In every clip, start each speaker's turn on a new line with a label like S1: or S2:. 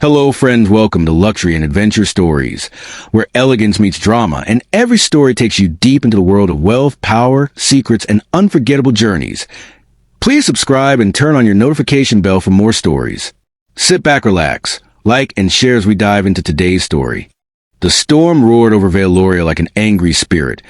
S1: Hello friends, welcome to Luxury and Adventure Stories, where elegance meets drama, and every story takes you deep into the world of wealth, power, secrets, and unforgettable journeys. Please subscribe and turn on your notification bell for more stories. Sit back, relax, like and share as we dive into today's story. The storm roared over Valoria like an angry spirit,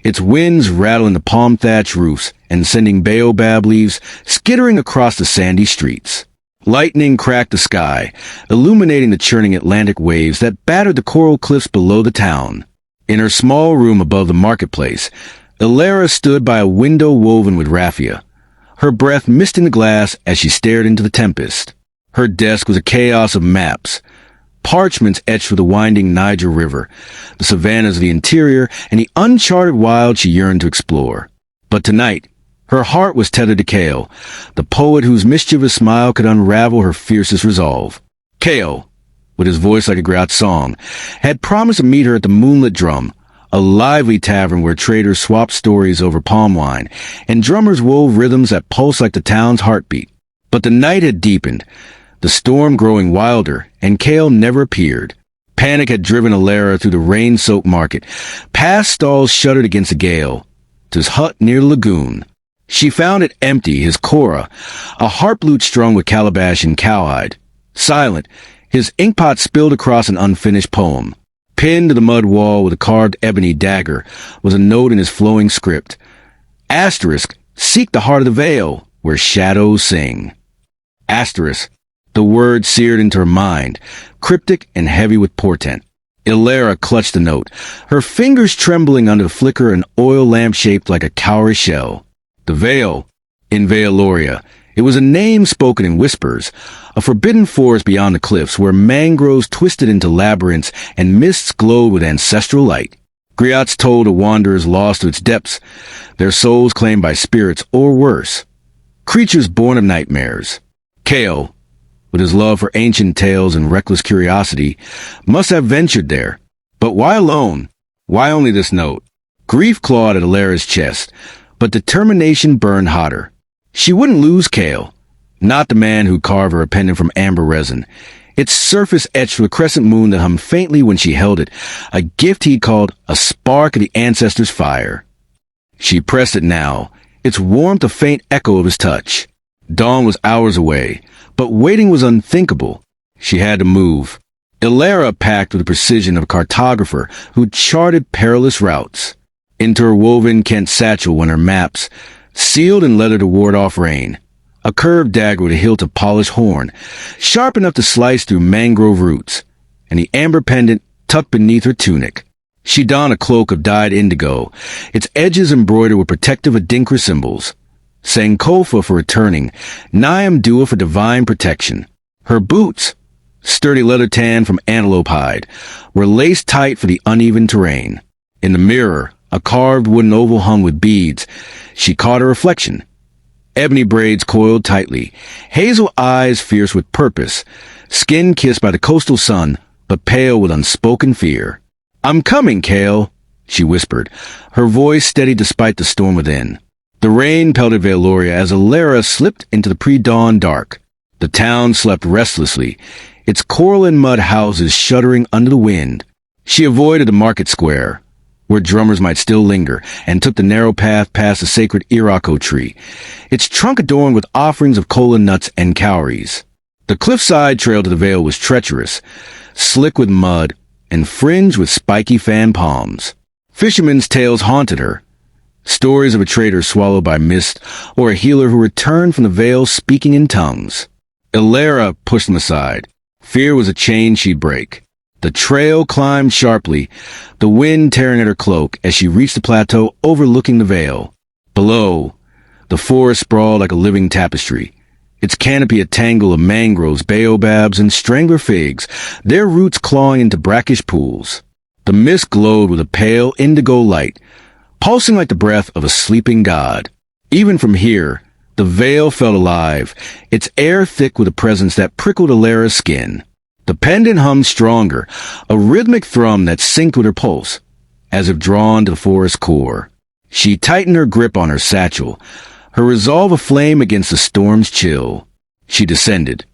S1: its winds rattling the palm-thatched roofs and sending baobab leaves skittering across the sandy streets. Lightning cracked the sky, illuminating the churning Atlantic waves that battered the coral cliffs below the town. In her small room above the marketplace, Ilara stood by a window woven with raffia, her breath misting the glass as she stared into the tempest. Her desk was a chaos of maps, parchments etched with the winding Niger River, the savannas of the interior, and the uncharted wilds she yearned to explore. But tonight, her heart was tethered to Kale, the poet whose mischievous smile could unravel her fiercest resolve. Kale, with his voice like a grouse song, had promised to meet her at the Moonlit Drum, a lively tavern where traders swapped stories over palm wine, and drummers wove rhythms that pulsed like the town's heartbeat. But the night had deepened, the storm growing wilder, and Kale never appeared. Panic had driven Ilara through the rain-soaked market, past stalls shuttered against the gale, to his hut near the lagoon. She found it empty, his kora, a harp lute strung with calabash and cowhide. Silent, his inkpot spilled across an unfinished poem. Pinned to the mud wall with a carved ebony dagger was a note in his flowing script. Asterisk, seek the heart of the vale, where shadows sing. Asterisk, the word seared into her mind, cryptic and heavy with portent. Ilara clutched the note, her fingers trembling under the flicker of an oil lamp shaped like a cowrie shell. The Vale, in Valoria. It was a name spoken in whispers, a forbidden forest beyond the cliffs where mangroves twisted into labyrinths and mists glowed with ancestral light. Griots told of wanderers lost to its depths, their souls claimed by spirits or worse, creatures born of nightmares. Kale, with his love for ancient tales and reckless curiosity, must have ventured there. But why alone? Why only this note? Grief clawed at Ilara's chest, but determination burned hotter. She wouldn't lose Kale, not the man who carved her a pendant from amber resin, its surface etched with a crescent moon that hummed faintly when she held it, a gift he called a spark of the ancestors' fire. She pressed it now, its warmth a faint echo of his touch. Dawn was hours away, but waiting was unthinkable. She had to move. Ilara packed with the precision of a cartographer who charted perilous routes. Into her woven Kent satchel went her maps, sealed in leather to ward off rain. A curved dagger with a hilt of polished horn, sharp enough to slice through mangrove roots, and the amber pendant tucked beneath her tunic. She donned a cloak of dyed indigo, its edges embroidered with protective Adinkra symbols. Sankofa for returning, Nyam Dua for divine protection. Her boots, sturdy leather tan from antelope hide, were laced tight for the uneven terrain. In the mirror, a carved wooden oval hung with beads, she caught her reflection. Ebony braids coiled tightly, hazel eyes fierce with purpose, skin kissed by the coastal sun, but pale with unspoken fear. "I'm coming, Kale," she whispered, her voice steady despite the storm within. The rain pelted Valoria as Ilara slipped into the pre-dawn dark. The town slept restlessly, its coral and mud houses shuddering under the wind. She avoided the market square, where drummers might still linger, and took the narrow path past the sacred Irako tree, its trunk adorned with offerings of kola nuts and cowries. The cliffside trail to the vale was treacherous, slick with mud, and fringed with spiky fan palms. Fishermen's tales haunted her, stories of a trader swallowed by mist, or a healer who returned from the vale speaking in tongues. Ilara pushed them aside. Fear was a chain she'd break. The trail climbed sharply, the wind tearing at her cloak as she reached the plateau overlooking the vale. Below, the forest sprawled like a living tapestry, its canopy a tangle of mangroves, baobabs, and strangler figs, their roots clawing into brackish pools. The mist glowed with a pale indigo light, pulsing like the breath of a sleeping god. Even from here, the vale felt alive, its air thick with a presence that prickled Ilara's skin. The pendant hummed stronger, a rhythmic thrum that synced with her pulse, as if drawn to the forest's core. She tightened her grip on her satchel, her resolve aflame against the storm's chill. She descended,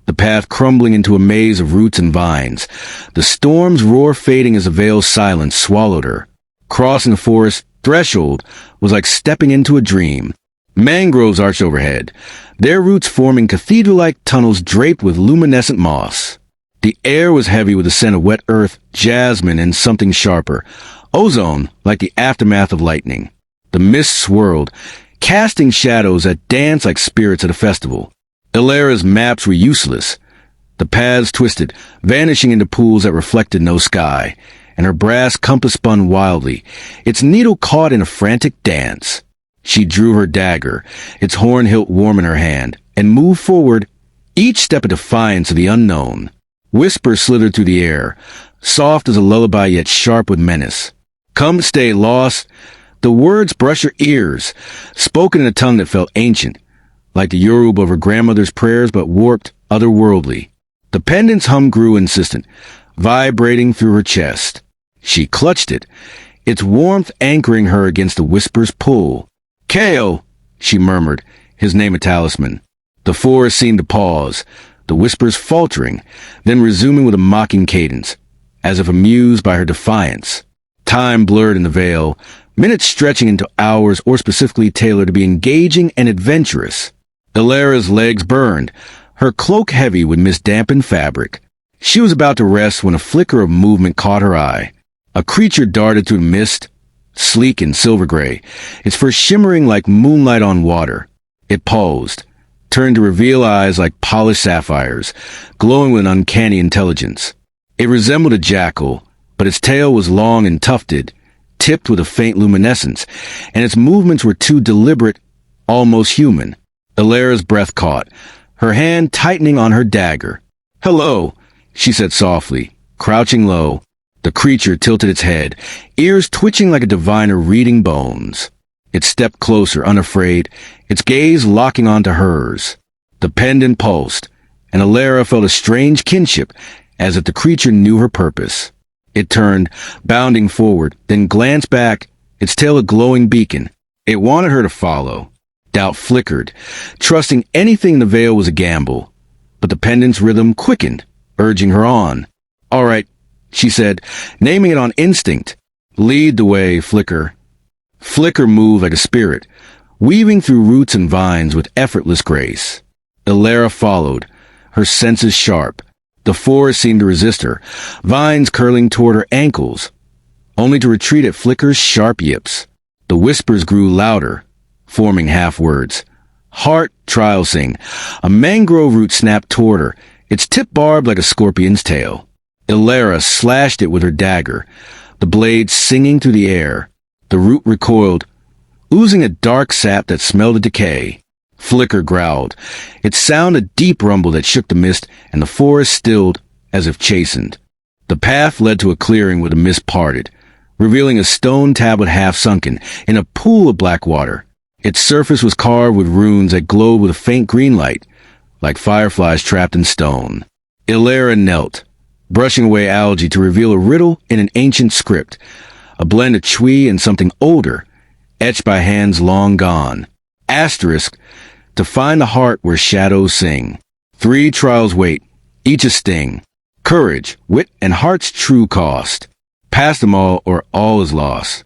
S1: the path crumbling into a maze of roots and vines. The storm's roar fading as the veil's silence swallowed her. Crossing the forest threshold was like stepping into a dream. Mangroves arched overhead, their roots forming cathedral-like tunnels draped with luminescent moss. The air was heavy with the scent of wet earth, jasmine, and something sharper, ozone, like the aftermath of lightning. The mist swirled, casting shadows that danced like spirits at a festival. Elera's maps were useless. The paths twisted, vanishing into pools that reflected no sky, and her brass compass spun wildly, its needle caught in a frantic dance. She drew her dagger, its horn hilt warm in her hand, and moved forward, each step a defiance of the unknown. Whispers slithered through the air, soft as a lullaby yet sharp with menace. "Come stay lost." The words brushed her ears, spoken in a tongue that felt ancient, like the Yoruba of her grandmother's prayers but warped, otherworldly. The pendant's hum grew insistent, vibrating through her chest. She clutched it, its warmth anchoring her against the whisper's pull. "Kale," she murmured, his name a talisman. The forest seemed to pause, the whispers faltering, then resuming with a mocking cadence, as if amused by her defiance. Time blurred in the veil, minutes stretching into hours or specifically tailored to be engaging and adventurous. Elera's legs burned, her cloak heavy with mist-dampened fabric. She was about to rest when a flicker of movement caught her eye. A creature darted through the mist, sleek and silver-gray, its fur shimmering like moonlight on water. It paused, turned to reveal eyes like polished sapphires, glowing with an uncanny intelligence. It resembled a jackal, but its tail was long and tufted, tipped with a faint luminescence, and its movements were too deliberate, almost human. Elera's breath caught, her hand tightening on her dagger. "Hello," she said softly, crouching low. The creature tilted its head, ears twitching like a diviner reading bones. It stepped closer, unafraid, its gaze locking onto hers. The pendant pulsed, and Elera felt a strange kinship, as if the creature knew her purpose. It turned, bounding forward, then glanced back, its tail a glowing beacon. It wanted her to follow. Doubt flickered, trusting anything in the veil was a gamble. But the pendant's rhythm quickened, urging her on. "All right," she said, naming it on instinct. "Lead the way, Flicker." Flicker moved like a spirit, weaving through roots and vines with effortless grace. Elera followed, her senses sharp. The forest seemed to resist her, vines curling toward her ankles, only to retreat at Flicker's sharp yips. The whispers grew louder, forming half-words. "Heart, trial sing." A mangrove root snapped toward her, its tip barbed like a scorpion's tail. Elera slashed it with her dagger, the blade singing through the air. The root recoiled, oozing a dark sap that smelled of decay. Flicker growled, its sound a deep rumble that shook the mist, and the forest stilled as if chastened. The path led to a clearing where the mist parted, revealing a stone tablet half sunken in a pool of black water. Its surface was carved with runes that glowed with a faint green light, like fireflies trapped in stone. Elera knelt, brushing away algae to reveal a riddle in an ancient script, a blend of Chui and something older, etched by hands long gone. Asterisk, to find the heart where shadows sing. 3 trials wait, each a sting. Courage, wit, and heart's true cost. Pass them all or all is lost.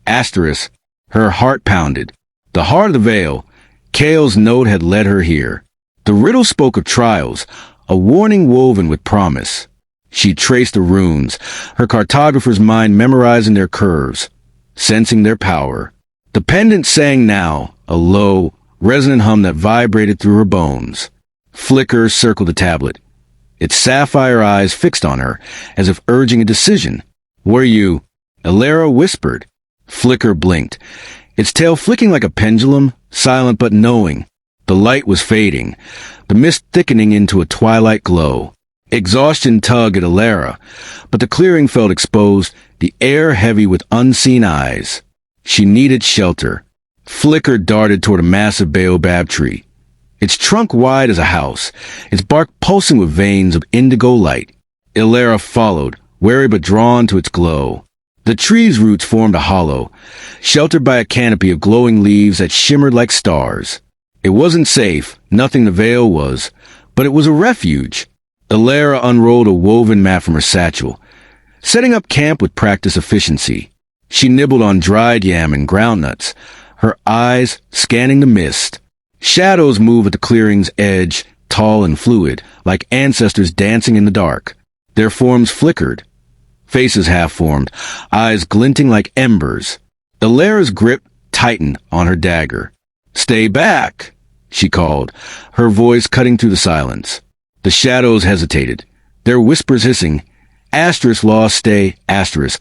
S1: Asterisk, her heart pounded. The heart of the veil, Kale's note had led her here. The riddle spoke of trials, a warning woven with promise. She traced the runes, her cartographer's mind memorizing their curves, sensing their power. The pendant sang now, a low, resonant hum that vibrated through her bones. Flicker circled the tablet, its sapphire eyes fixed on her, as if urging a decision. "Were you?" Elera whispered. Flicker blinked, its tail flicking like a pendulum, silent but knowing. The light was fading, the mist thickening into a twilight glow. Exhaustion tugged at Elera, but the clearing felt exposed, the air heavy with unseen eyes. She needed shelter. Flicker darted toward a massive baobab tree, its trunk wide as a house, its bark pulsing with veins of indigo light. Elera followed, wary but drawn to its glow. The tree's roots formed a hollow, sheltered by a canopy of glowing leaves that shimmered like stars. It wasn't safe, nothing the veil was, but it was a refuge. Elara unrolled a woven mat from her satchel, setting up camp with practiced efficiency. She nibbled on dried yam and groundnuts, her eyes scanning the mist. Shadows moved at the clearing's edge, tall and fluid, like ancestors dancing in the dark. Their forms flickered, faces half-formed, eyes glinting like embers. Elara's grip tightened on her dagger. "Stay back," she called, her voice cutting through the silence. The shadows hesitated, their whispers hissing. Asterisk law stay, asterisk.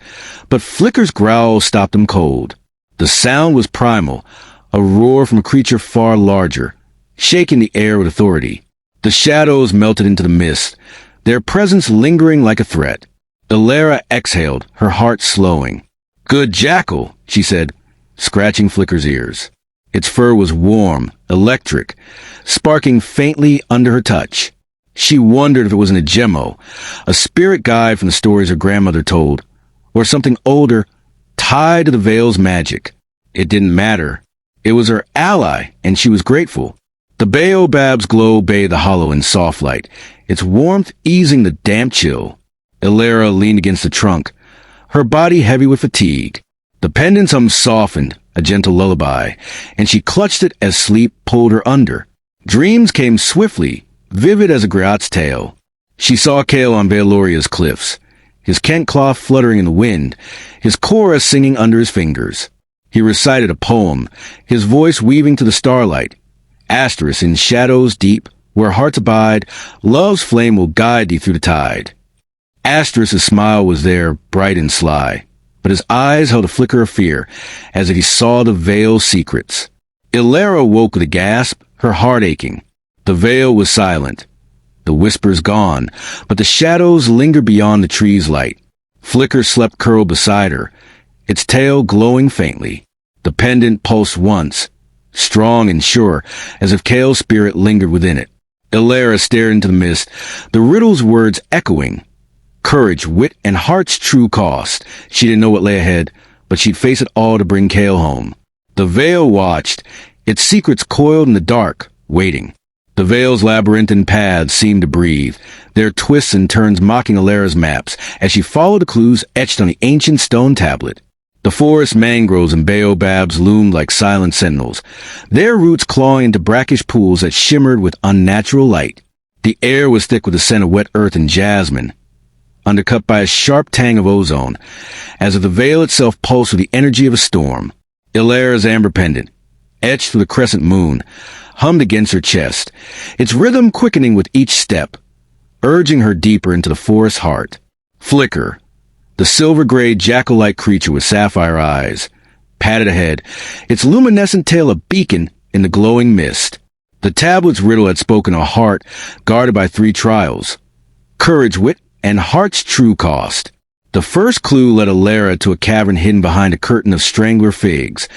S1: But Flicker's growl stopped them cold. The sound was primal, a roar from a creature far larger, shaking the air with authority. The shadows melted into the mist, their presence lingering like a threat. Elara exhaled, her heart slowing. "Good jackal," she said, scratching Flicker's ears. Its fur was warm, electric, sparking faintly under her touch. She wondered if it was an Agemo, a spirit guide from the stories her grandmother told, or something older, tied to the Vale's magic. It didn't matter. It was her ally, and she was grateful. The baobab's glow bathed the hollow in soft light, its warmth easing the damp chill. Elara leaned against the trunk, her body heavy with fatigue. The pendant's hum softened, a gentle lullaby, and she clutched it as sleep pulled her under. Dreams came swiftly, vivid as a griot's tale. She saw Kale on Valoria's cliffs, his Kent cloth fluttering in the wind, his chorus singing under his fingers. He recited a poem, his voice weaving to the starlight. Asterisk in shadows deep, where hearts abide, love's flame will guide thee through the tide. Asterisk's smile was there, bright and sly, but his eyes held a flicker of fear, as if he saw the Vale's secrets. Elara woke with a gasp, her heart aching. The Vale was silent, the whispers gone, but the shadows lingered beyond the tree's light. Flicker slept curled beside her, its tail glowing faintly. The pendant pulsed once, strong and sure, as if Kale's spirit lingered within it. Elara stared into the mist, the riddle's words echoing. Courage, wit, and heart's true cost. She didn't know what lay ahead, but she'd face it all to bring Kale home. The Vale watched, its secrets coiled in the dark, waiting. The Vale's labyrinthine paths seemed to breathe, their twists and turns mocking Elara's maps as she followed the clues etched on the ancient stone tablet. The forest mangroves and baobabs loomed like silent sentinels, their roots clawing into brackish pools that shimmered with unnatural light. The air was thick with the scent of wet earth and jasmine, undercut by a sharp tang of ozone, as if the Vale itself pulsed with the energy of a storm. Elara's amber pendant, etched through the crescent moon, hummed against her chest, its rhythm quickening with each step, urging her deeper into the forest's heart. Flicker, the silver-gray jackal-like creature with sapphire eyes, padded ahead, its luminescent tail a beacon in the glowing mist. The tablet's riddle had spoken a heart guarded by 3 trials: courage, wit, and heart's true cost. The first clue led Elara to a cavern hidden behind a curtain of strangler figs,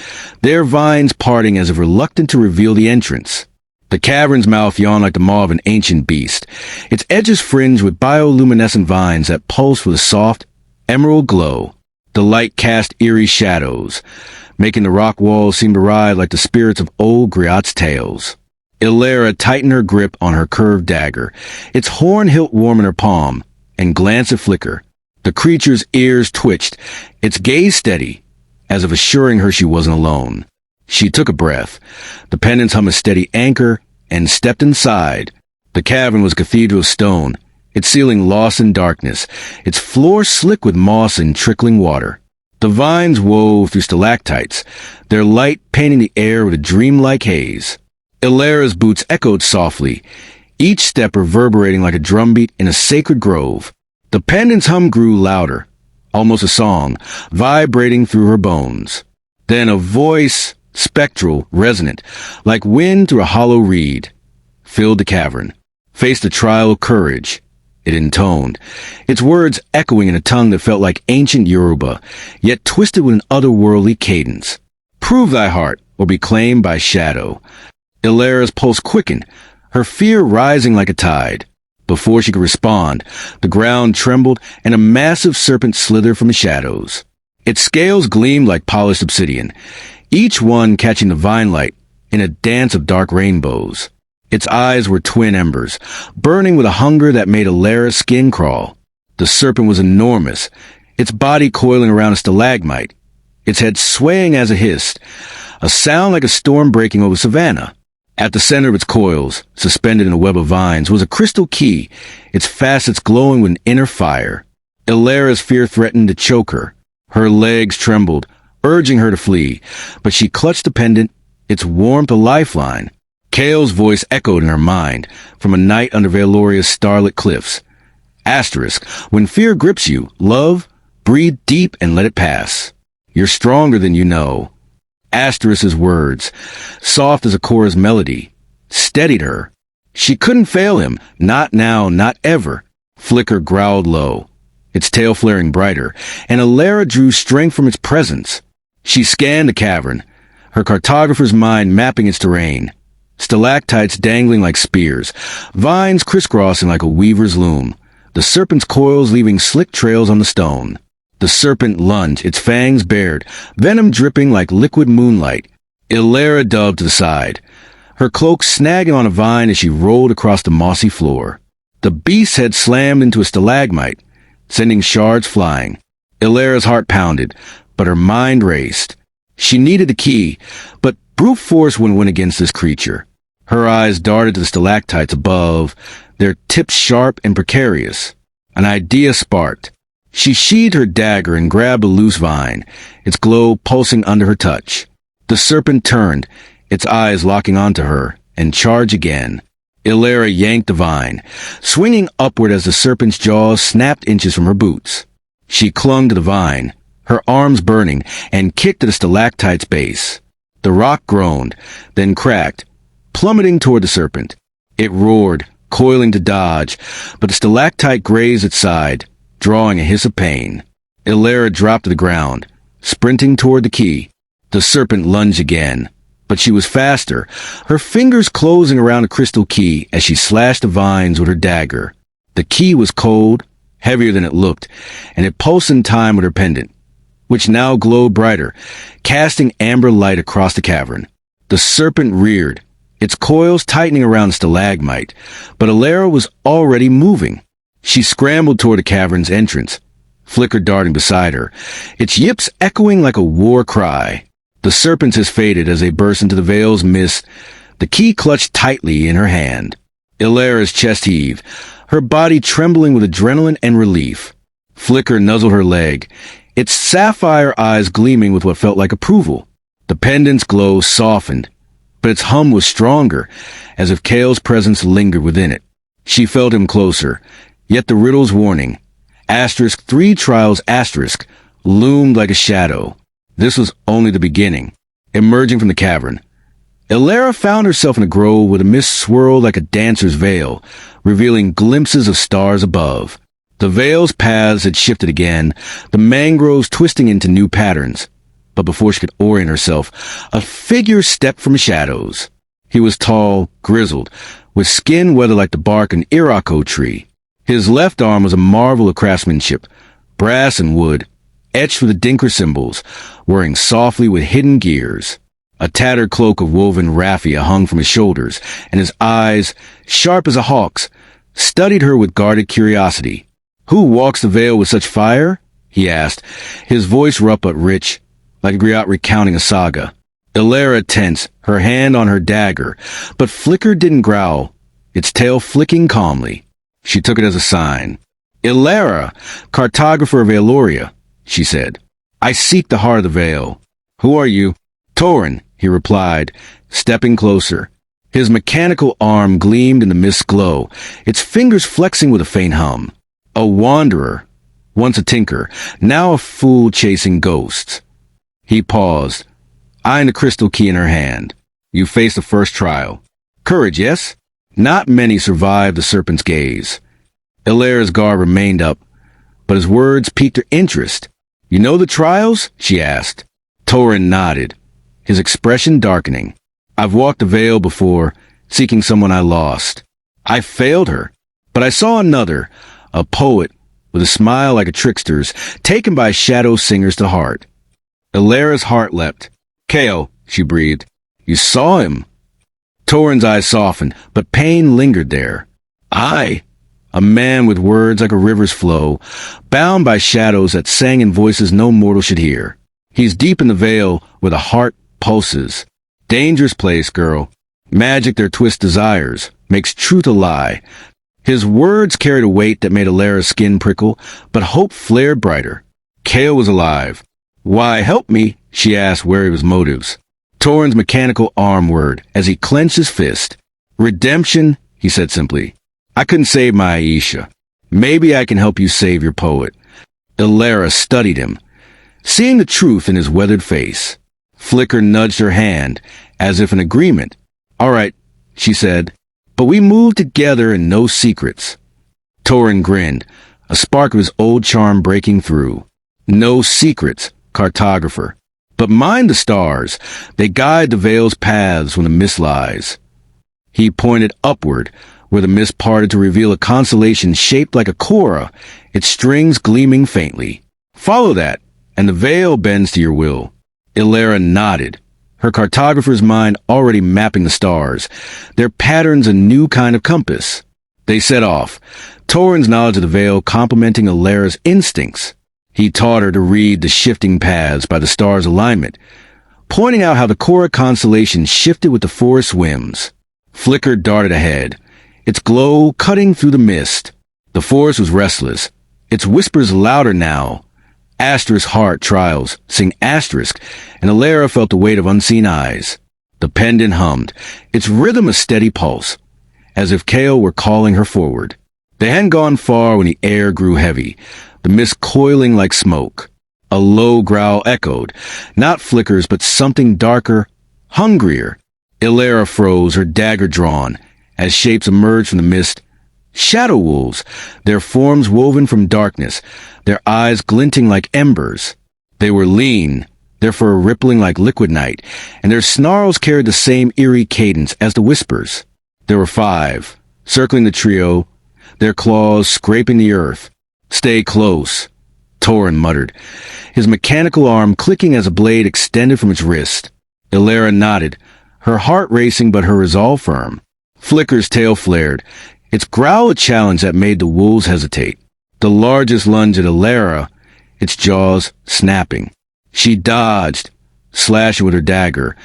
S1: their vines parting as if reluctant to reveal the entrance. The cavern's mouth yawned like the maw of an ancient beast, its edges fringed with bioluminescent vines that pulsed with a soft, emerald glow. The light cast eerie shadows, making the rock walls seem to ride like the spirits of old griot's tales. Elara tightened her grip on her curved dagger, its horn hilt warm in her palm, and glanced at Flicker. The creature's ears twitched, its gaze steady, as if assuring her she wasn't alone. She took a breath, the pendant's hum a steady anchor, and stepped inside. The cavern was a cathedral of stone, its ceiling lost in darkness, its floor slick with moss and trickling water. The vines wove through stalactites, their light painting the air with a dreamlike haze. Elara's boots echoed softly, each step reverberating like a drumbeat in a sacred grove. The pendant's hum grew louder, almost a song, vibrating through her bones. Then a voice, spectral, resonant, like wind through a hollow reed, filled the cavern. Face the trial of courage, it intoned, its words echoing in a tongue that felt like ancient Yoruba, yet twisted with an otherworldly cadence. Prove thy heart, or be claimed by shadow. Elara's pulse quickened, her fear rising like a tide. Before she could respond, the ground trembled and a massive serpent slithered from the shadows. Its scales gleamed like polished obsidian, each one catching the vine light in a dance of dark rainbows. Its eyes were twin embers, burning with a hunger that made Elera's skin crawl. The serpent was enormous, its body coiling around a stalagmite, its head swaying as it hissed, a sound like a storm breaking over savannah. At the center of its coils, suspended in a web of vines, was a crystal key, its facets glowing with an inner fire. Elera's fear threatened to choke her. Her legs trembled, urging her to flee, but she clutched the pendant, its warmth a lifeline. Kale's voice echoed in her mind, from a night under Valoria's starlit cliffs. Asterisk, when fear grips you, love, breathe deep and let it pass. You're stronger than you know. Asterisk's words, soft as a chorus melody, steadied her. She couldn't fail him, not now, not ever. Flicker growled low, its tail flaring brighter, and Elera drew strength from its presence. She scanned the cavern, her cartographer's mind mapping its terrain. Stalactites dangling like spears, vines crisscrossing like a weaver's loom, the serpent's coils leaving slick trails on the stone. The serpent lunged, its fangs bared, venom dripping like liquid moonlight. Elera dove to the side, her cloak snagging on a vine as she rolled across the mossy floor. The beast's head slammed into a stalagmite, sending shards flying. Elera's heart pounded, but her mind raced. She needed the key, but brute force wouldn't win against this creature. Her eyes darted to the stalactites above, their tips sharp and precarious. An idea sparked. She sheathed her dagger and grabbed a loose vine, its glow pulsing under her touch. The serpent turned, its eyes locking onto her, and charged again. Elera yanked the vine, swinging upward as the serpent's jaws snapped inches from her boots. She clung to the vine, her arms burning, and kicked to the stalactite's base. The rock groaned, then cracked, plummeting toward the serpent. It roared, coiling to dodge, but the stalactite grazed its side, drawing a hiss of pain. Elera dropped to the ground, sprinting toward the key. The serpent lunged again, but she was faster, her fingers closing around the crystal key as she slashed the vines with her dagger. The key was cold, heavier than it looked, and it pulsed in time with her pendant, which now glowed brighter, casting amber light across the cavern. The serpent reared, its coils tightening around the stalagmite, but Elera was already moving. She scrambled toward the cavern's entrance, Flicker darting beside her, its yips echoing like a war cry. The serpents has faded as they burst into the veil's mist, the key clutched tightly in her hand. Elera's chest heaved, her body trembling with adrenaline and relief. Flicker nuzzled her leg, its sapphire eyes gleaming with what felt like approval. The pendant's glow softened, but its hum was stronger, as if Kale's presence lingered within it. She felt him closer, yet the riddle's warning, asterisk 3 trials asterisk, loomed like a shadow. This was only the beginning. Emerging from the cavern, Elera found herself in a grove where the mist swirled like a dancer's veil, revealing glimpses of stars above. The veil's paths had shifted again, the mangroves twisting into new patterns. But before she could orient herself, a figure stepped from the shadows. He was tall, grizzled, with skin weathered like the bark of an Irako tree. His left arm was a marvel of craftsmanship, brass and wood, etched with the dinker symbols, whirring softly with hidden gears. A tattered cloak of woven raffia hung from his shoulders, and his eyes, sharp as a hawk's, studied her with guarded curiosity. "Who walks the veil with such fire?" he asked, his voice rough but rich, like a griot recounting a saga. Elera tensed, her hand on her dagger, but Flicker didn't growl, its tail flicking calmly. She took it as a sign. "Elera, cartographer of Valoria," she said. "I seek the heart of the veil." "Who are you?" "Torin," he replied, stepping closer. His mechanical arm gleamed in the mist glow, its fingers flexing with a faint hum. "A wanderer, once a tinker, now a fool chasing ghosts." He paused, eyeing the crystal key in her hand. "You face the first trial. Courage, yes?" Not many survived the serpent's gaze. Elera's guard remained up, but his words piqued her interest. "You know the trials?" she asked. Torin nodded, his expression darkening. "I've walked the veil before, seeking someone I lost. I failed her, but I saw another, a poet, with a smile like a trickster's, taken by shadow singers to heart." Elera's heart leapt. "Kale," she breathed. "You saw him." Torin's eyes softened, but pain lingered there. I, a man with words like a river's flow, bound by shadows that sang in voices no mortal should hear. He's deep in the veil where the heart pulses. Dangerous place, girl. Magic their twist desires, makes truth a lie. His words carried a weight that made Elera's skin prickle, but hope flared brighter. Kale was alive. Why, help me, she asked, wary of his motives. Torin's mechanical arm whirred as he clenched his fist. Redemption, he said simply. I couldn't save my Aisha. Maybe I can help you save your poet. Elera studied him, seeing the truth in his weathered face. Flicker nudged her hand, as if in agreement. All right, she said, but we move together and no secrets. Torin grinned, a spark of his old charm breaking through. No secrets, cartographer. But mind the stars. They guide the veil's paths when the mist lies. He pointed upward, where the mist parted to reveal a constellation shaped like a Cora, its strings gleaming faintly. Follow that, and the veil bends to your will. Elera nodded, her cartographer's mind already mapping the stars, their patterns a new kind of compass. They set off, Torin's knowledge of the veil complementing Elera's instincts. He taught her to read the shifting paths by the stars' alignment, pointing out how the Cora constellation shifted with the forest's whims. Flicker darted ahead, its glow cutting through the mist. The forest was restless, its whispers louder now. Asterisk heart trials, sing asterisk, and Elera felt the weight of unseen eyes. The pendant hummed, its rhythm a steady pulse, as if Kale were calling her forward. They hadn't gone far when the air grew heavy, the mist coiling like smoke. A low growl echoed, not Flicker's but something darker, hungrier. Elera froze, her dagger drawn, as shapes emerged from the mist. Shadow wolves, their forms woven from darkness, their eyes glinting like embers. They were lean, their fur rippling like liquid night, and their snarls carried the same eerie cadence as the whispers. There were 5, circling the trio, their claws scraping the earth. Stay close, Torin muttered, his mechanical arm clicking as a blade extended from its wrist. Elera nodded, her heart racing but her resolve firm. Flicker's tail flared, its growl a challenge that made the wolves hesitate. The largest lunge at Elera, its jaws snapping. She dodged, slashing with her dagger,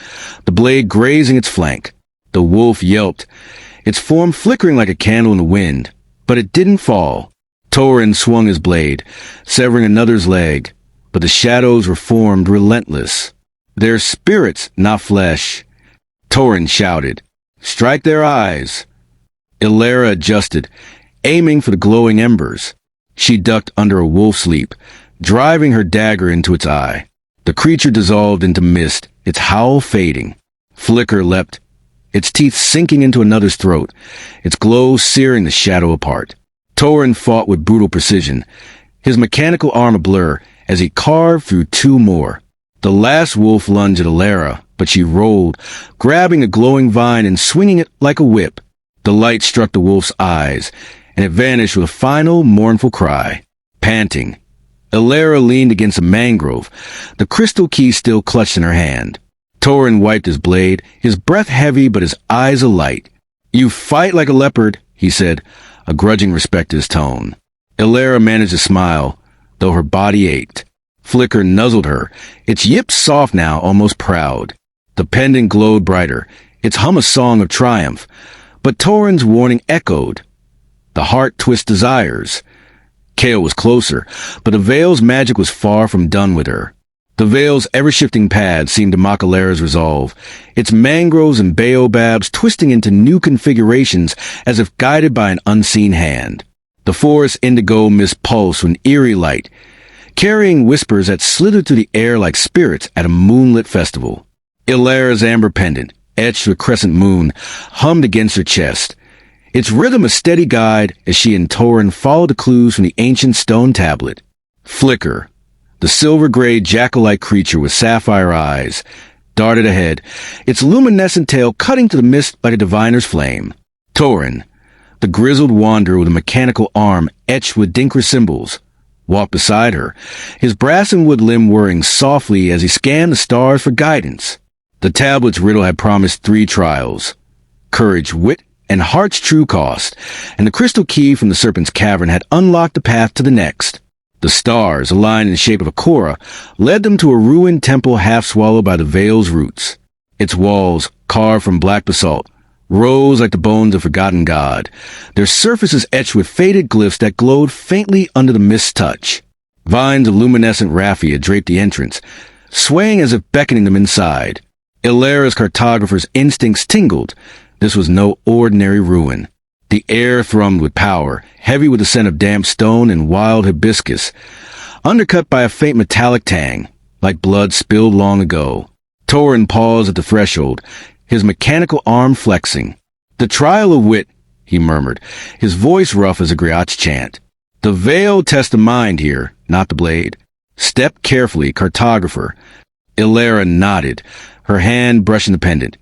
S1: the blade grazing its flank. The wolf yelped, its form flickering like a candle in the wind, but it didn't fall. Torin swung his blade, severing another's leg, but the shadows were formed relentless. Their spirits, not flesh. Torin shouted, strike their eyes. Elera adjusted, aiming for the glowing embers. She ducked under a wolf's leap, driving her dagger into its eye. The creature dissolved into mist, its howl fading. Flicker leapt, its teeth sinking into another's throat, its glow searing the shadow apart. Torin fought with brutal precision, his mechanical arm a blur as he carved through 2 more. The last wolf lunged at Elera, but she rolled, grabbing a glowing vine and swinging it like a whip. The light struck the wolf's eyes, and it vanished with a final mournful cry. Panting, Elera leaned against a mangrove, the crystal key still clutched in her hand. Torin wiped his blade, his breath heavy but his eyes alight. You fight like a leopard, he said, a grudging respect to his tone. Elera managed to smile, though her body ached. Flicker nuzzled her, its yips soft now, almost proud. The pendant glowed brighter, its hum a song of triumph. But Torin's warning echoed. The heart twists desires. Kale was closer, but the veil's magic was far from done with her. The veil's ever-shifting paths seemed to mock Elera's resolve, its mangroves and baobabs twisting into new configurations as if guided by an unseen hand. The forest indigo mist pulsed with eerie light, carrying whispers that slithered through the air like spirits at a moonlit festival. Elera's amber pendant, etched with crescent moon, hummed against her chest, its rhythm a steady guide as she and Torin followed the clues from the ancient stone tablet. Flicker, the silver-gray jackal-like creature with sapphire eyes, darted ahead, its luminescent tail cutting through the mist like a diviner's flame. Torin, the grizzled wanderer with a mechanical arm etched with Dinkra symbols, walked beside her, his brass and wood limb whirring softly as he scanned the stars for guidance. The tablet's riddle had promised 3 trials. courage, wit, and heart's true cost, and the crystal key from the serpent's cavern had unlocked the path to the next. The stars, aligned in the shape of a kora, led them to a ruined temple half swallowed by the veil's roots. Its walls, carved from black basalt, rose like the bones of a forgotten god, their surfaces etched with faded glyphs that glowed faintly under the mist's touch. Vines of luminescent raffia draped the entrance, swaying as if beckoning them inside. Illyria's cartographer's instincts tingled. This was no ordinary ruin. The air thrummed with power, heavy with the scent of damp stone and wild hibiscus, undercut by a faint metallic tang, like blood spilled long ago. Torin paused at the threshold, his mechanical arm flexing. "The trial of wit," he murmured, his voice rough as a griot's chant. "The veil tests the mind here, not the blade. Step carefully, cartographer." Illyria nodded, her hand brushing the pendant,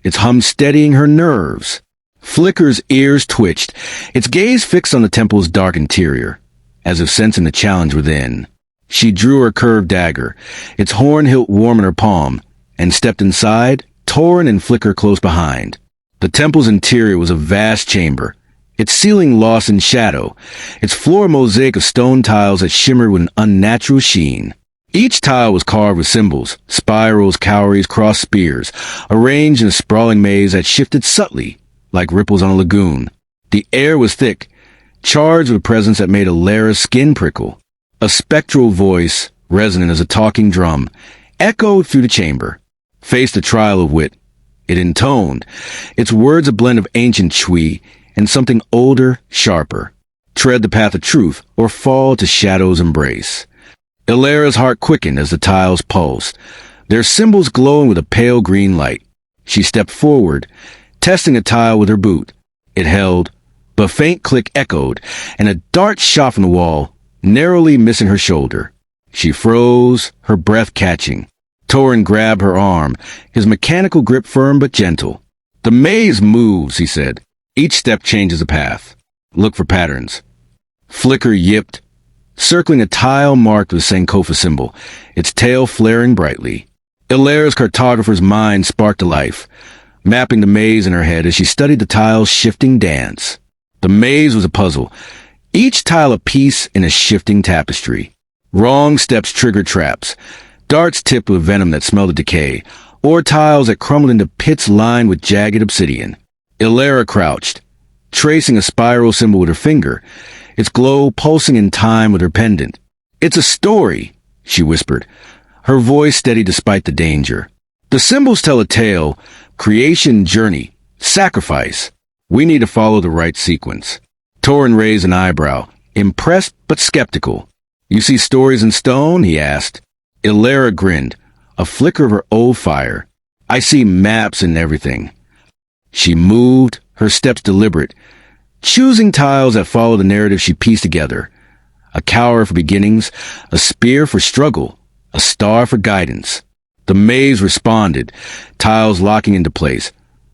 S1: its hum steadying her nerves. Flicker's ears twitched, its gaze fixed on the temple's dark interior, as if sensing the challenge within. She drew her curved dagger, its horn hilt warm in her palm, and stepped inside, Torin and Flicker close behind. The temple's interior was a vast chamber, its ceiling lost in shadow, its floor a mosaic of stone tiles that shimmered with an unnatural sheen. Each tile was carved with symbols, spirals, cowries, crossed spears, arranged in a sprawling maze that shifted subtly, like ripples on a lagoon. The air was thick, charged with a presence that made Illyria's skin prickle. A spectral voice, resonant as a talking drum, echoed through the chamber. "Face the trial of wit," it intoned, its words a blend of ancient Chui and something older, sharper. "Tread the path of truth, or fall to shadow's embrace." Illyria's heart quickened as the tiles pulsed, their symbols glowing with a pale green light. She stepped forward, testing a tile with her boot. It held, but a faint click echoed, and a dart shot from the wall, narrowly missing her shoulder. She froze, her breath catching. Torin grabbed her arm, his mechanical grip firm but gentle. "The maze moves," he said. "Each step changes a path. Look for patterns." Flicker yipped, circling a tile marked with the Sankofa symbol, its tail flaring brightly. Illyria's cartographer's mind sparked to life, mapping the maze in her head as she studied the tile's shifting dance. The maze was a puzzle, each tile a piece in a shifting tapestry. Wrong steps triggered traps, darts tipped with venom that smelled of decay, or tiles that crumbled into pits lined with jagged obsidian. Illyria crouched, tracing a spiral symbol with her finger, its glow pulsing in time with her pendant. "It's a story," she whispered, her voice steady despite the danger. "The symbols tell a tale, creation, journey, sacrifice. We need to follow the right sequence." Torin raised an eyebrow, impressed but skeptical. "You see stories in stone?" he asked. Illyria grinned, a flicker of her old fire. "I see maps and everything." She moved, her steps deliberate, choosing tiles that followed the narrative she pieced together. A cower for beginnings, a spear for struggle, a star for guidance. The maze responded, tiles locking into place.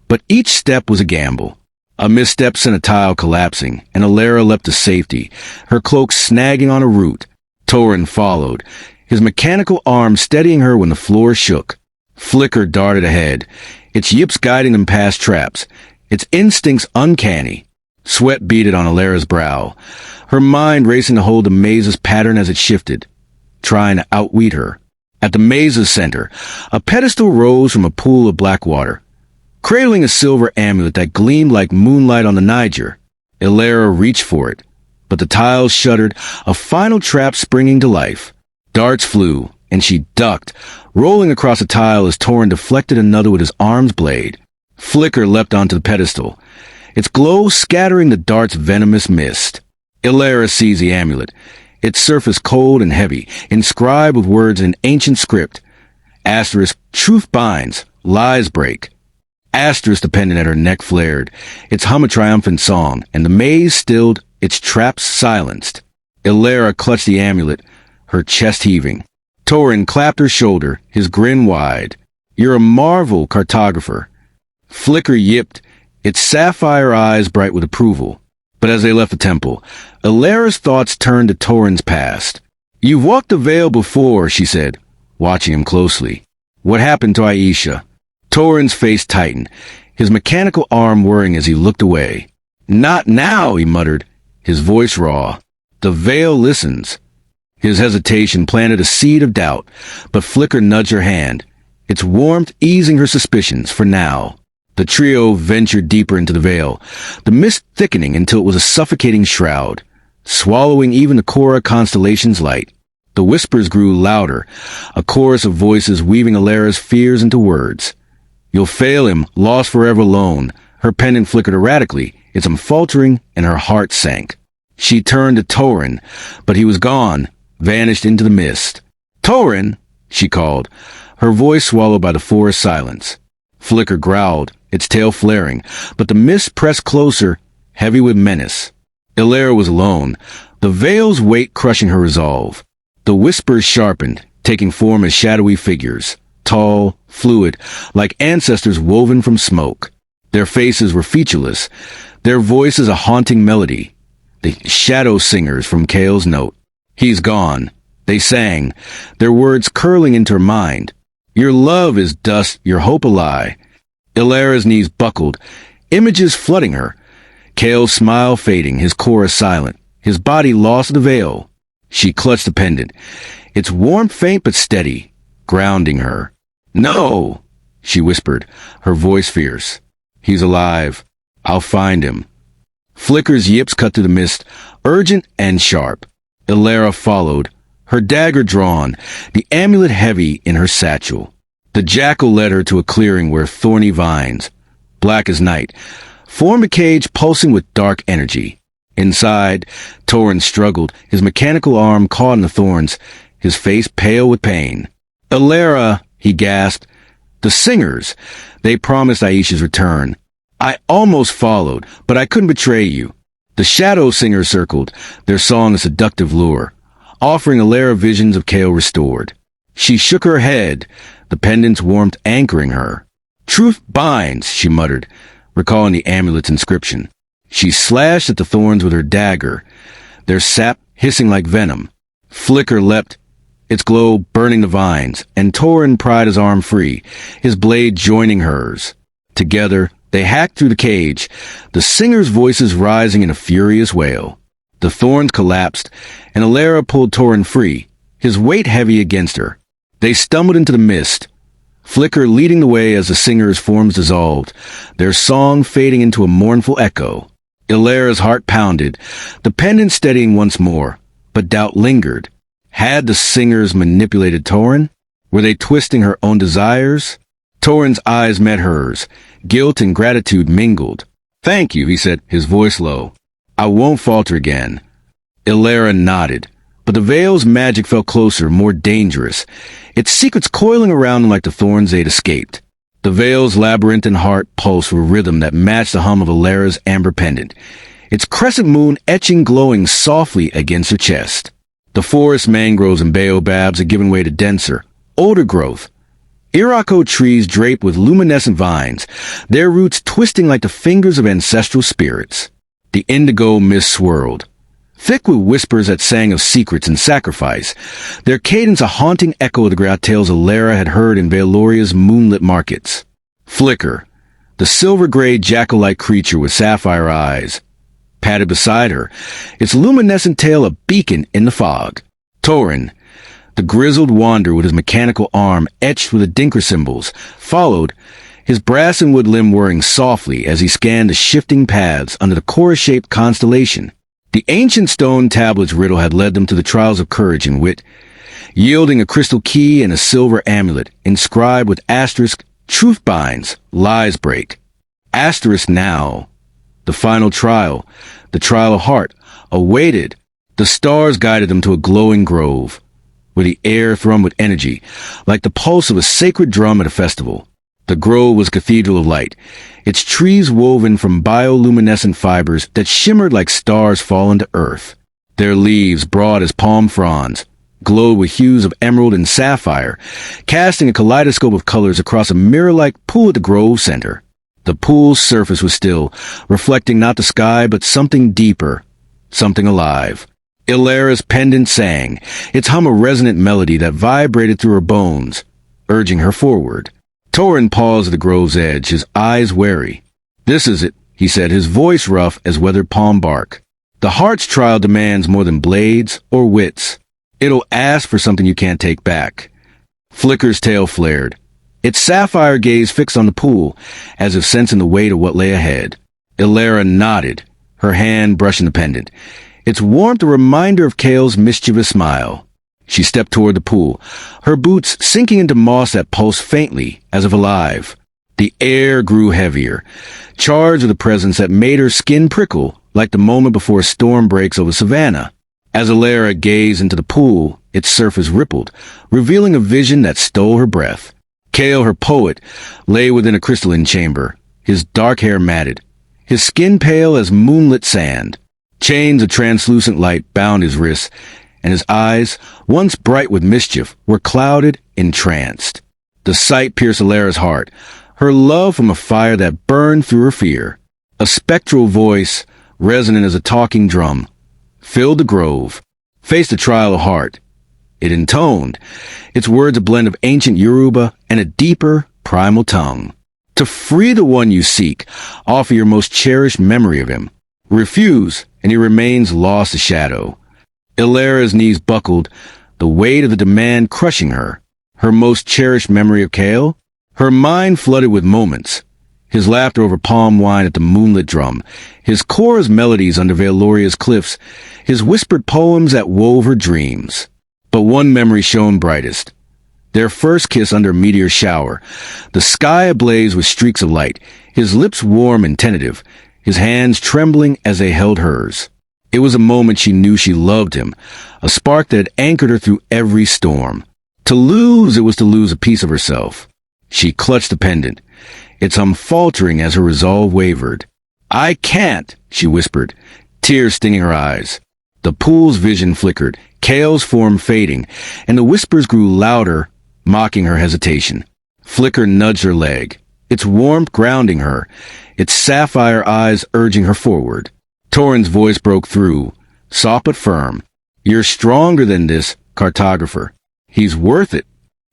S1: But each step was a gamble. A misstep sent a tile collapsing, and Illyria leapt to safety, her cloak snagging on a root. Torin followed, his mechanical arm steadying her when the floor shook. Flicker darted ahead, its yips guiding them past traps, its instincts uncanny. Sweat beaded on Illyria's brow, her mind racing to hold the maze's pattern as it shifted, trying to outweed her. At the maze's center, a pedestal rose from a pool of black water, cradling a silver amulet that gleamed like moonlight on the Niger. Illyria reached for it, but the tiles shuddered, a final trap springing to life. Darts flew, and she ducked, rolling across a tile as Torin deflected another with his arm's blade. Flicker leapt onto the pedestal, its glow scattering the dart's venomous mist. Illyria seized the amulet, its surface cold and heavy, inscribed with words in ancient script. Asterisk, truth binds, lies break. Asterisk, the pendant at her neck flared, its hum a triumphant song, and the maze stilled, its traps silenced. Illyria clutched the amulet, her chest heaving. Torin clapped her shoulder, his grin wide. "You're a marvel, cartographer." Flicker yipped, its sapphire eyes bright with approval. But as they left the temple, Illyria's thoughts turned to Torin's past. "You've walked the veil before," she said, watching him closely. "What happened to Aisha?" Torin's face tightened, his mechanical arm whirring as he looked away. "Not now," he muttered, his voice raw. "The veil listens." His hesitation planted a seed of doubt, but Flicker nudged her hand, its warmth easing her suspicions for now. The trio ventured deeper into the veil, the mist thickening until it was a suffocating shroud, swallowing even the Cora constellation's light. The whispers grew louder, a chorus of voices weaving Alera's fears into words. "You'll fail him, lost forever alone." Her pendant flickered erratically, its faltering, and her heart sank. She turned to Torin, but he was gone, vanished into the mist. "Torin!" she called, her voice swallowed by the forest silence. Flicker growled, its tail flaring, but the mist pressed closer, heavy with menace. Alera was alone, the veil's weight crushing her resolve. The whispers sharpened, taking form as shadowy figures, tall, fluid, like ancestors woven from smoke. Their faces were featureless, their voices a haunting melody. The shadow singers from Kale's note. "He's gone," they sang, their words curling into her mind. "Your love is dust, your hope a lie." Alera's knees buckled, images flooding her. Kale's smile fading, his chorus silent, his body lost in the veil. She clutched the pendant, its warmth faint but steady, grounding her. "No," she whispered, her voice fierce. "He's alive. I'll find him." Flicker's yips cut through the mist, urgent and sharp. Alera followed, her dagger drawn, the amulet heavy in her satchel. The jackal led her to a clearing where thorny vines, black as night, formed a cage pulsing with dark energy. Inside, Torin struggled, his mechanical arm caught in the thorns, his face pale with pain. "Alera," he gasped. "The singers. They promised Aisha's return. I almost followed, but I couldn't betray you." The shadow singers circled, their song a seductive lure, offering Alera visions of Kale restored. She shook her head, the pendant's warmth anchoring her. "Truth binds," she muttered, recalling the amulet's inscription. She slashed at the thorns with her dagger, their sap hissing like venom. Flicker leapt, its glow burning the vines, and Torin pried his arm free, his blade joining hers. Together, they hacked through the cage, the singers' voices rising in a furious wail. The thorns collapsed, and Alera pulled Torin free, his weight heavy against her. They stumbled into the mist, Flicker leading the way as the singers' forms dissolved, their song fading into a mournful echo. Alera's heart pounded, the pendant steadying once more, but doubt lingered. Had the singers manipulated Torin? Were they twisting her own desires? Torin's eyes met hers, guilt and gratitude mingled. "Thank you," he said, his voice low. "I won't falter again." Alera nodded, but the veil's magic felt closer, more dangerous, its secrets coiling around them like the thorns they'd escaped. The veil's labyrinthine heart pulsed with a rhythm that matched the hum of Alera's amber pendant, its crescent moon etching glowing softly against her chest. The forest mangroves and baobabs had given way to denser, older growth. Irako trees draped with luminescent vines, their roots twisting like the fingers of ancestral spirits. The indigo mist swirled, thick with whispers that sang of secrets and sacrifice, their cadence a haunting echo of the great tales Alera had heard in Valoria's moonlit markets. Flicker, the silver-gray jackal-like creature with sapphire eyes, padded beside her, its luminescent tail a beacon in the fog. Torin, the grizzled wanderer with his mechanical arm etched with the Dinker symbols, followed, his brass and wood limb whirring softly as he scanned the shifting paths under the chorus-shaped constellation. The ancient stone tablets riddle had led them to the trials of courage and wit, yielding a crystal key and a silver amulet, inscribed with asterisk, "Truth binds, lies break." Asterisk now. The final trial, the trial of heart, awaited. The stars guided them to a glowing grove, where the air thrummed with energy, like the pulse of a sacred drum at a festival. The grove was a cathedral of light, its trees woven from bioluminescent fibers that shimmered like stars fallen to earth. Their leaves, broad as palm fronds, glowed with hues of emerald and sapphire, casting a kaleidoscope of colors across a mirror-like pool at the grove's center. The pool's surface was still, reflecting not the sky but something deeper, something alive. Alera's pendant sang, its hum a resonant melody that vibrated through her bones, urging her forward. Torin paused at the grove's edge, his eyes wary. "This is it," he said, his voice rough as weathered palm bark. "The heart's trial demands more than blades or wits. It'll ask for something you can't take back." Flicker's tail flared, its sapphire gaze fixed on the pool, as if sensing the weight of what lay ahead. Elara nodded, her hand brushing the pendant, its warmth a reminder of Kale's mischievous smile. She stepped toward the pool, her boots sinking into moss that pulsed faintly, as if alive. The air grew heavier, charged with a presence that made her skin prickle, like the moment before a storm breaks over savannah. As Elara gazed into the pool, its surface rippled, revealing a vision that stole her breath. Kale, her poet, lay within a crystalline chamber, his dark hair matted, his skin pale as moonlit sand. Chains of translucent light bound his wrists, and his eyes, once bright with mischief, were clouded, entranced. The sight pierced Alara's heart, her love from a fire that burned through her fear. A spectral voice, resonant as a talking drum, filled the grove, faced the trial of heart. It intoned, its words a blend of ancient Yoruba and a deeper, primal tongue. To free the one you seek, offer your most cherished memory of him. Refuse, and he remains lost to shadow. Elara's knees buckled, the weight of the demand crushing her. Her most cherished memory of Kale? Her mind flooded with moments. His laughter over palm wine at the moonlit drum, his chorus melodies under Valoria's cliffs, his whispered poems that wove her dreams. But one memory shone brightest. Their first kiss under a meteor shower, the sky ablaze with streaks of light, his lips warm and tentative, his hands trembling as they held hers. It was a moment she knew she loved him, a spark that had anchored her through every storm. To lose, it was to lose a piece of herself. She clutched the pendant, its hum faltering as her resolve wavered. "I can't," she whispered, tears stinging her eyes. The pool's vision flickered, Kale's form fading, and the whispers grew louder, mocking her hesitation. Flicker nudged her leg, its warmth grounding her, its sapphire eyes urging her forward. Torin's voice broke through, soft but firm. "You're stronger than this, cartographer. He's worth it."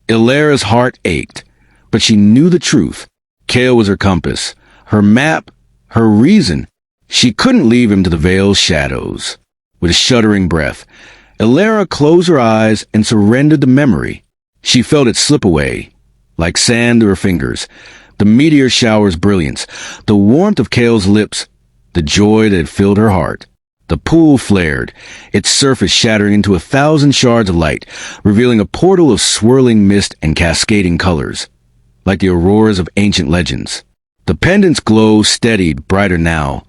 S1: Elara's heart ached, but she knew the truth. Kale was her compass, her map, her reason. She couldn't leave him to the veil's shadows. With a shuddering breath, Elara closed her eyes and surrendered the memory. She felt it slip away, like sand to her fingers. The meteor shower's brilliance, the warmth of Kale's lips, the joy that had filled her heart. The pool flared, its surface shattering into 1,000 shards of light, revealing a portal of swirling mist and cascading colors, like the auroras of ancient legends. The pendant's glow steadied, brighter now,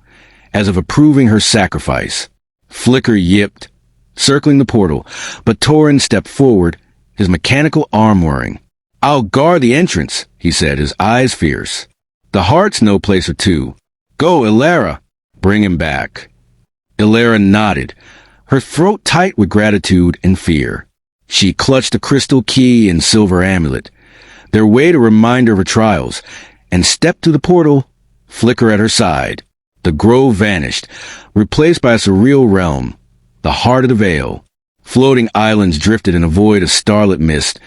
S1: as if approving her sacrifice. Flicker yipped, circling the portal, but Torin stepped forward, his mechanical arm whirring. "I'll guard the entrance," he said, his eyes fierce. "The heart's no place for two. Go, Elara. Bring him back." Elara nodded, her throat tight with gratitude and fear. She clutched the crystal key and silver amulet, their weight a reminder of her trials, and stepped to the portal, Flicker at her side. The grove vanished, replaced by a surreal realm, the heart of the Vale. Floating islands drifted in a void of starlit mist,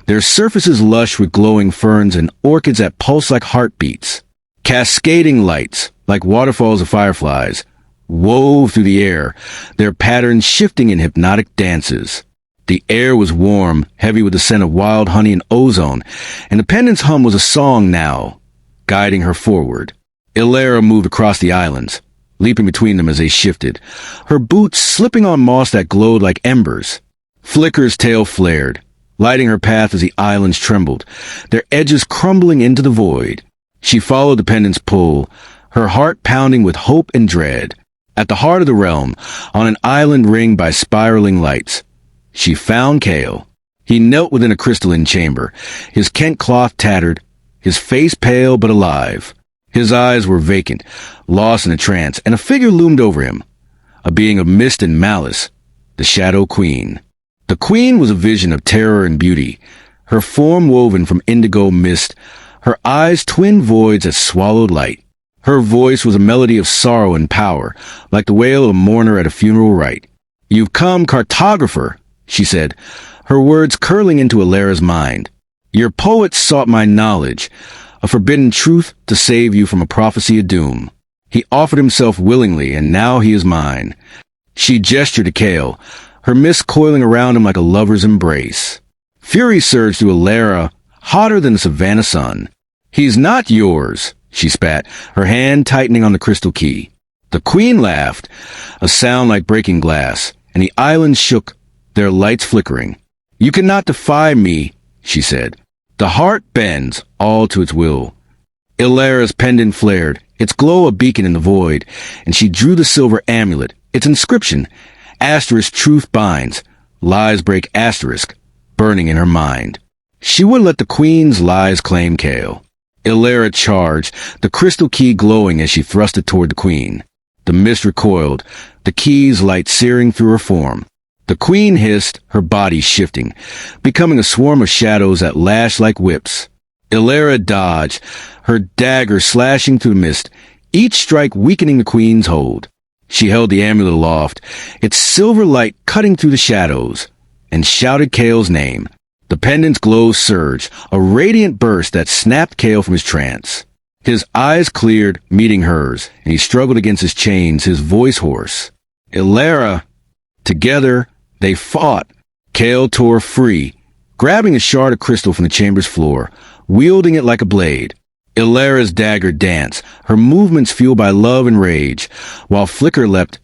S1: their surfaces lush with glowing ferns and orchids that pulse like heartbeats. Cascading lights, like waterfalls of fireflies, wove through the air, their patterns shifting in hypnotic dances. The air was warm, heavy with the scent of wild honey and ozone, and the pendant's hum was a song now, guiding her forward. Elara moved across the islands, leaping between them as they shifted, her boots slipping on moss that glowed like embers. Flicker's tail flared, lighting her path as the islands trembled, their edges crumbling into the void. She followed the pendant's pull, her heart pounding with hope and dread. At the heart of the realm, on an island ringed by spiraling lights, she found Kale. He knelt within a crystalline chamber, his Kent cloth tattered, his face pale but alive. His eyes were vacant, lost in a trance, and a figure loomed over him, a being of mist and malice, the Shadow Queen. The Queen was a vision of terror and beauty, her form woven from indigo mist, her eyes twin voids that swallowed light. Her voice was a melody of sorrow and power, like the wail of a mourner at a funeral rite. "You've come, cartographer," she said, her words curling into Elara's mind. Your poet sought my knowledge, a forbidden truth to save you from a prophecy of doom. He offered himself willingly, and now he is mine. She gestured to Kale, her mist coiling around him like a lover's embrace. Fury surged through Elara, hotter than the savannah sun. He's not yours, she spat, her hand tightening on the crystal key. The queen laughed, a sound like breaking glass, and the island shook, their lights flickering. You cannot defy me, she said. The heart bends, all to its will. Elara's pendant flared, its glow a beacon in the void, and she drew the silver amulet, its inscription, asterisk truth binds, lies break asterisk, burning in her mind. She would let the queen's lies claim Kale. Elara charged, the crystal key glowing as she thrust it toward the queen. The mist recoiled, the key's light searing through her form. The queen hissed, her body shifting, becoming a swarm of shadows that lashed like whips. Elara dodged, her dagger slashing through the mist, each strike weakening the queen's hold. She held the amulet aloft, its silver light cutting through the shadows, and shouted Kale's name. The pendant's glow surged, a radiant burst that snapped Kale from his trance. His eyes cleared, meeting hers, and he struggled against his chains, his voice hoarse. Elara! Together, they fought. Kale tore free, grabbing a shard of crystal from the chamber's floor, wielding it like a blade. Elara's dagger danced, her movements fueled by love and rage, while Flicker leapt,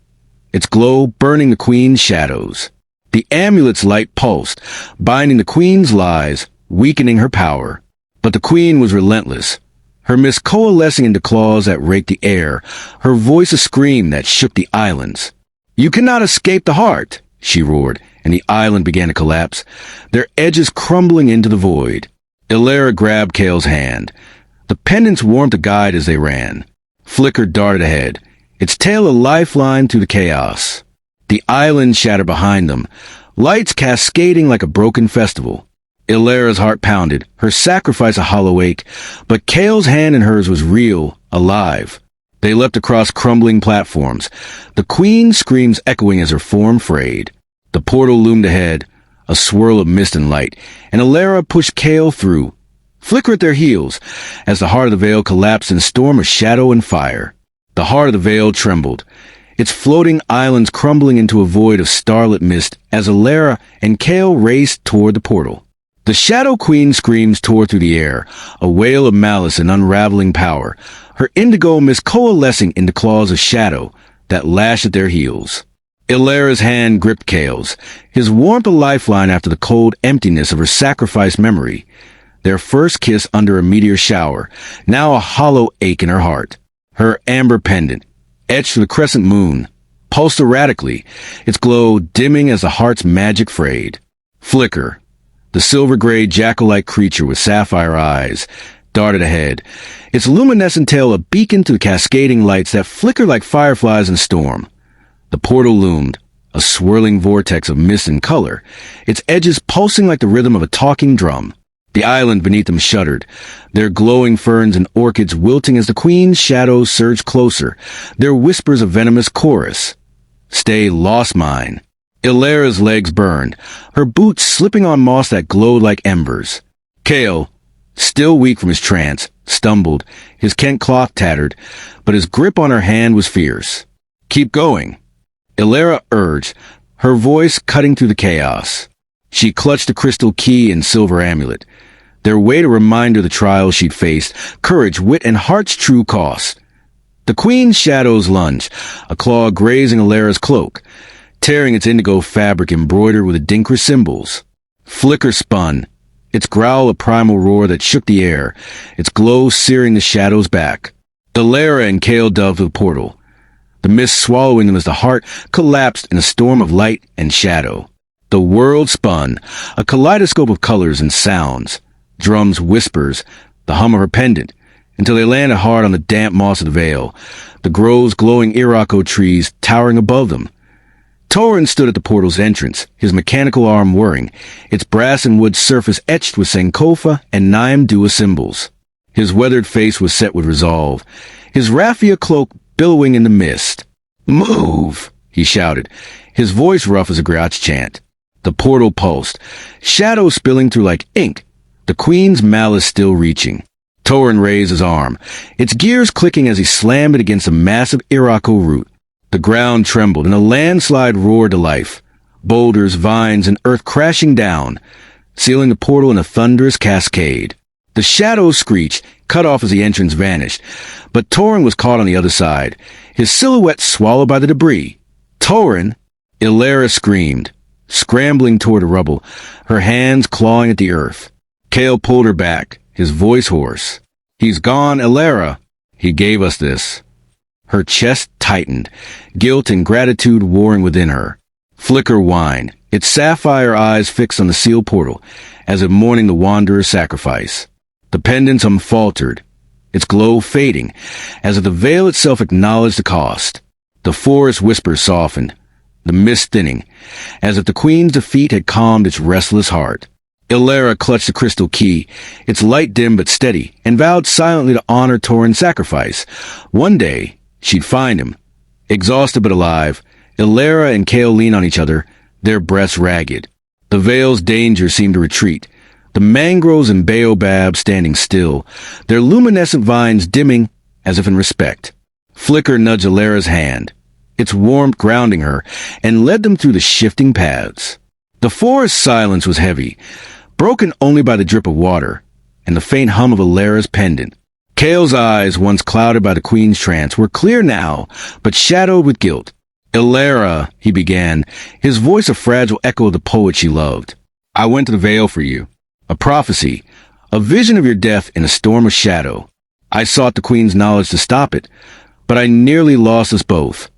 S1: its glow burning the queen's shadows. The amulet's light pulsed, binding the queen's lies, weakening her power. But the queen was relentless, her mist coalescing into claws that raked the air, her voice a scream that shook the islands. You cannot escape the heart, she roared, and the island began to collapse, their edges crumbling into the void. Elara grabbed Kale's hand. The pendants warmed to guide as they ran. Flicker darted ahead, its tail a lifeline through the chaos. The island shattered behind them, lights cascading like a broken festival. Elara's heart pounded, her sacrifice a hollow ache, but Kale's hand in hers was real, alive. They leapt across crumbling platforms, the queen's screams echoing as her form frayed. The portal loomed ahead, a swirl of mist and light, and Elara pushed Kale through. Flicker at their heels, as the heart of the veil collapsed in a storm of shadow and fire. The heart of the veil trembled, its floating islands crumbling into a void of starlit mist as Elara and Kale raced toward the portal. The Shadow Queen's screams tore through the air, a wail of malice and unraveling power, her indigo mist coalescing into claws of shadow that lashed at their heels. Elara's hand gripped Kale's, his warmth a lifeline after the cold emptiness of her sacrificed memory. Their first kiss under a meteor shower, now a hollow ache in her heart. Her amber pendant, etched to the crescent moon, pulsed erratically, its glow dimming as the heart's magic frayed. Flicker, the silver-gray jackal-like creature with sapphire eyes, darted ahead, its luminescent tail a beacon to the cascading lights that flickered like fireflies in a storm. The portal loomed, a swirling vortex of mist and color, its edges pulsing like the rhythm of a talking drum. The island beneath them shuddered, their glowing ferns and orchids wilting as the queen's shadows surged closer, their whispers a venomous chorus. Stay, lost mine. Elara's legs burned, her boots slipping on moss that glowed like embers. Kale, still weak from his trance, stumbled, his Kent cloth tattered, but his grip on her hand was fierce. Keep going. Elara urged, her voice cutting through the chaos. She clutched the crystal key and silver amulet, their weight a reminder of the trials she'd faced, courage, wit, and heart's true cost. The queen's shadows lunged, a claw grazing Elara's cloak, tearing its indigo fabric embroidered with Adinkra symbols. Flicker spun, its growl a primal roar that shook the air, its glow searing the shadows back. Elara and Kale dove to the portal, the mist swallowing them as the heart collapsed in a storm of light and shadow. The world spun, a kaleidoscope of colors and sounds, drums, whispers, the hum of her pendant, until they landed hard on the damp moss of the veil, the grove's glowing Irako trees towering above them. Torin stood at the portal's entrance, his mechanical arm whirring, its brass and wood surface etched with Sankofa and Naim Dua symbols. His weathered face was set with resolve, his raffia cloak billowing in the mist. Move, he shouted, his voice rough as a Griot's chant. The portal pulsed, shadows spilling through like ink, the queen's malice still reaching. Torin raised his arm, its gears clicking as he slammed it against a massive Irako root. The ground trembled and a landslide roared to life. Boulders, vines, and earth crashing down, sealing the portal in a thunderous cascade. The shadows screeched, cut off as the entrance vanished, but Torin was caught on the other side, his silhouette swallowed by the debris. Torin! Ilera screamed, scrambling toward the rubble, her hands clawing at the earth. Kale pulled her back, his voice hoarse. "He's gone, Ilera. He gave us this." Her chest tightened, guilt and gratitude warring within her. Flicker whined, its sapphire eyes fixed on the sealed portal, as if mourning the wanderer's sacrifice. The pendant faltered, its glow fading, as if the veil itself acknowledged the cost. The forest whispers softened, the mist thinning, as if the queen's defeat had calmed its restless heart. Ilera clutched the crystal key, its light dim but steady, and vowed silently to honor Torin's sacrifice. One day, she'd find him. Exhausted but alive, Ilera and Kale leaned on each other, their breaths ragged. The veil's danger seemed to retreat, the mangroves and baobabs standing still, their luminescent vines dimming as if in respect. Flicker nudged Ilera's hand, its warmth grounding her, and led them through the shifting paths. The forest silence was heavy, broken only by the drip of water and the faint hum of Ilera's pendant. Kale's eyes, once clouded by the queen's trance, were clear now, but shadowed with guilt. "Ilera," he began, his voice a fragile echo of the poet she loved. "I went to the veil for you. A prophecy, a vision of your death in a storm of shadow. I sought the queen's knowledge to stop it, but I nearly lost us both."